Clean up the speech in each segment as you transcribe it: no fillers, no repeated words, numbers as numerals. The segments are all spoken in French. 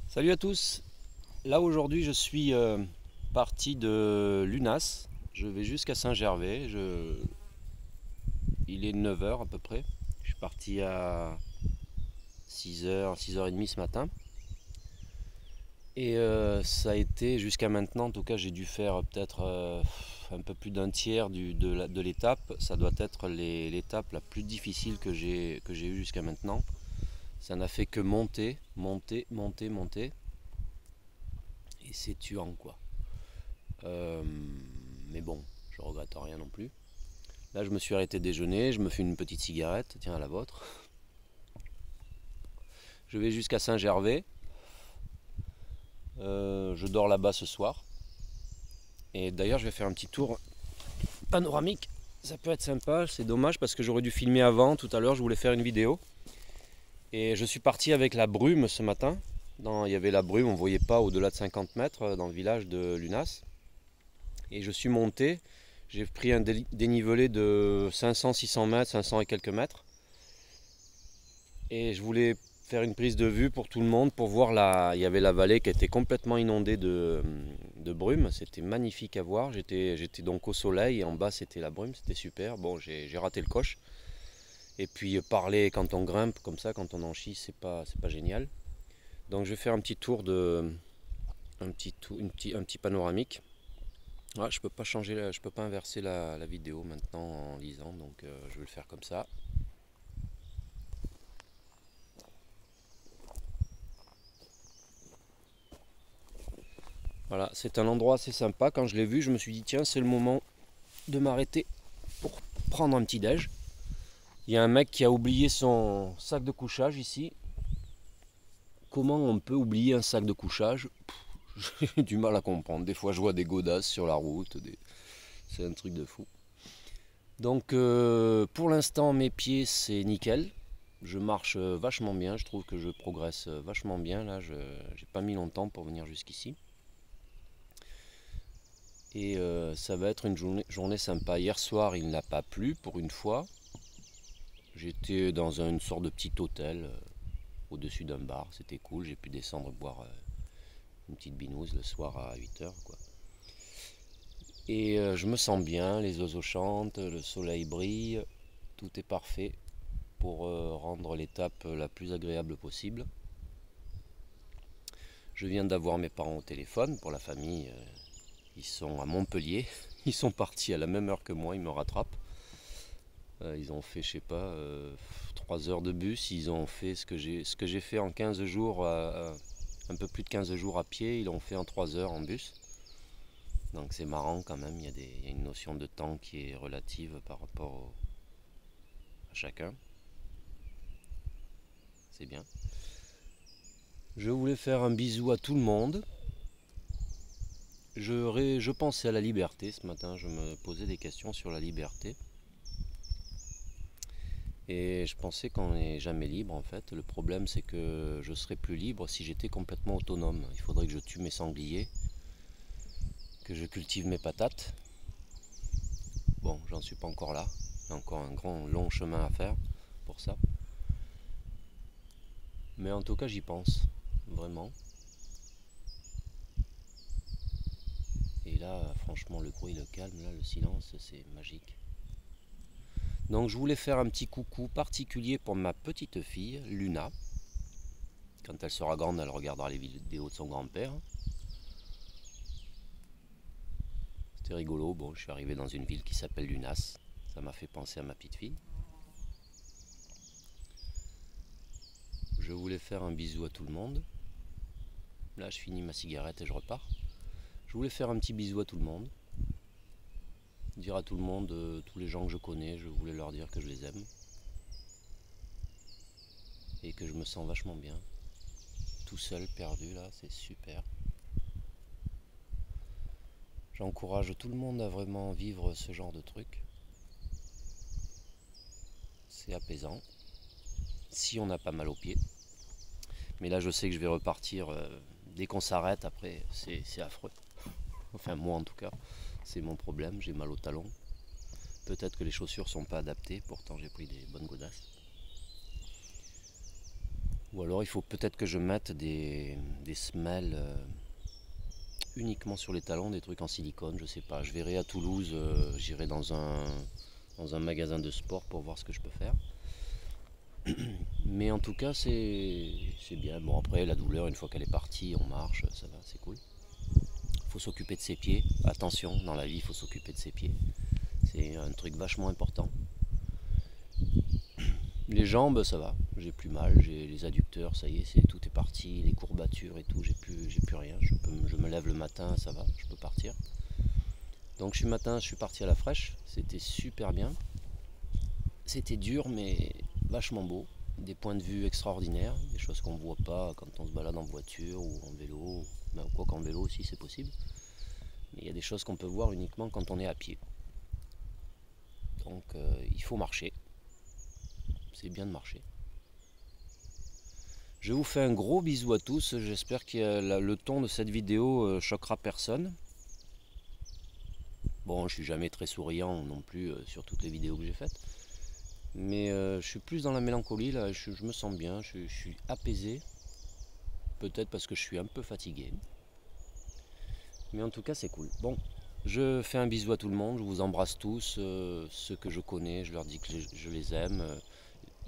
Salut à tous. Là aujourd'hui je suis parti de Lunas. Je vais jusqu'à Saint-Gervais. Il est 9 heures à peu près. Je suis parti à 6 heures, 6h30 ce matin. Et ça a été jusqu'à maintenant, en tout cas j'ai dû faire peut-être un peu plus d'un tiers de l'étape. Ça doit être l'étape la plus difficile que j'ai eue jusqu'à maintenant. Ça n'a fait que monter, monter, monter, monter. Et c'est tuant quoi. Euh, mais bon, je regrette rien non plus. Là, je me suis arrêté déjeuner, je me fais une petite cigarette, tiens à la vôtre. Je vais jusqu'à Saint-Gervais. Je dors là-bas ce soir. Et d'ailleurs, je vais faire un petit tour panoramique. Ça peut être sympa, c'est dommage parce que j'aurais dû filmer avant. Tout à l'heure, je voulais faire une vidéo. Et je suis parti avec la brume ce matin. Il y avait la brume, on ne voyait pas au-delà de 50 mètres dans le village de Lunas. Et je suis monté. J'ai pris un dénivelé de 500-600 mètres, 500 et quelques mètres. Et je voulais faire une prise de vue pour tout le monde, pour voir il y avait la vallée qui était complètement inondée de brume. C'était magnifique à voir. J'étais donc au soleil et en bas c'était la brume, c'était super. Bon, j'ai raté le coche. Et puis parler quand on grimpe comme ça, quand on en chie, c'est pas génial. Donc je vais faire un petit tour un petit panoramique. Ouais, je peux pas changer, je peux pas inverser la vidéo maintenant en lisant, donc je vais le faire comme ça. Voilà, c'est un endroit assez sympa. Quand je l'ai vu, je me suis dit tiens, c'est le moment de m'arrêter pour prendre un petit déj. Il y a un mec qui a oublié son sac de couchage ici. Comment on peut oublier un sac de couchage? J'ai du mal à comprendre. Des fois, je vois des godasses sur la route. C'est un truc de fou. Donc, pour l'instant, mes pieds, c'est nickel. Je marche vachement bien. Je trouve que je progresse vachement bien. Là, j'ai pas mis longtemps pour venir jusqu'ici. Et ça va être une journée sympa. Hier soir, il n'a pas plu pour une fois. J'étais dans une sorte de petit hôtel au-dessus d'un bar. C'était cool. J'ai pu descendre boire une petite binouse le soir à 8 heures, quoi. Et je me sens bien. Les oiseaux chantent, le soleil brille. Tout est parfait pour rendre l'étape la plus agréable possible. Je viens d'avoir mes parents au téléphone pour la famille. Ils sont à Montpellier. Ils sont partis à la même heure que moi. Ils me rattrapent. Ils ont fait, je sais pas, 3 heures de bus. Ils ont fait ce que j'ai fait en 15 jours, un peu plus de 15 jours à pied. Ils l'ont fait en 3 heures en bus. Donc c'est marrant quand même. Il y a une notion de temps qui est relative par rapport à chacun. C'est bien. Je voulais faire un bisou à tout le monde. Je pensais à la liberté ce matin. Je me posais des questions sur la liberté. Et je pensais qu'on n'est jamais libre en fait. Le problème c'est que je serais plus libre si j'étais complètement autonome. Il faudrait que je tue mes sangliers, que je cultive mes patates. Bon, j'en suis pas encore là. Il y a encore un grand long chemin à faire pour ça. Mais en tout cas j'y pense, vraiment. Et là, franchement, le bruit, le calme, là, le silence, c'est magique. Donc je voulais faire un petit coucou particulier pour ma petite fille, Luna. Quand elle sera grande, elle regardera les vidéos de son grand-père. C'était rigolo. Bon, je suis arrivé dans une ville qui s'appelle Lunas. Ça m'a fait penser à ma petite fille. Je voulais faire un bisou à tout le monde. Là, je finis ma cigarette et je repars. Je voulais faire un petit bisou à tout le monde. Dire à tout le monde, tous les gens que je connais, je voulais leur dire que je les aime. Et que je me sens vachement bien. Tout seul, perdu, là, c'est super. J'encourage tout le monde à vraiment vivre ce genre de truc. C'est apaisant. Si on n'a pas mal aux pieds. Mais là, je sais que je vais repartir dès qu'on s'arrête. Après, c'est affreux. Enfin, moi en tout cas, c'est mon problème. J'ai mal au talon. Peut-être que les chaussures sont pas adaptées. Pourtant, j'ai pris des bonnes godasses. Ou alors il faut peut-être que je mette des semelles uniquement sur les talons, des trucs en silicone, je sais pas. Je verrai à Toulouse, j'irai dans un magasin de sport pour voir ce que je peux faire. Mais en tout cas, c'est bien. Bon, après, la douleur, une fois qu'elle est partie, on marche, ça va, c'est cool. Il faut s'occuper de ses pieds. Attention, dans la vie, il faut s'occuper de ses pieds. C'est un truc vachement important. Les jambes, ça va, j'ai plus mal, j'ai les adducteurs, ça y est, tout est parti, les courbatures et tout, j'ai plus rien. Je me lève le matin, ça va, je peux partir. Donc je suis parti à la fraîche, c'était super bien. C'était dur, mais vachement beau. Des points de vue extraordinaires, des choses qu'on ne voit pas quand on se balade en voiture ou en vélo, ben, quoi qu'en vélo aussi c'est possible. Mais il y a des choses qu'on peut voir uniquement quand on est à pied. Donc il faut marcher. C'est bien de marcher. Je vous fais un gros bisou à tous. J'espère que le ton de cette vidéo choquera personne. Bon, je suis jamais très souriant non plus sur toutes les vidéos que j'ai faites. Mais je suis plus dans la mélancolie là, je me sens bien, je suis apaisé. Peut-être parce que je suis un peu fatigué. Mais en tout cas c'est cool. Bon, je fais un bisou à tout le monde, je vous embrasse tous, ceux que je connais, je leur dis que je les aime.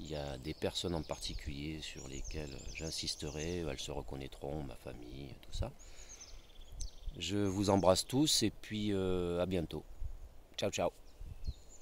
Il y a des personnes en particulier sur lesquelles j'insisterai, elles se reconnaîtront, ma famille, tout ça. Je vous embrasse tous et puis à bientôt. Ciao ciao.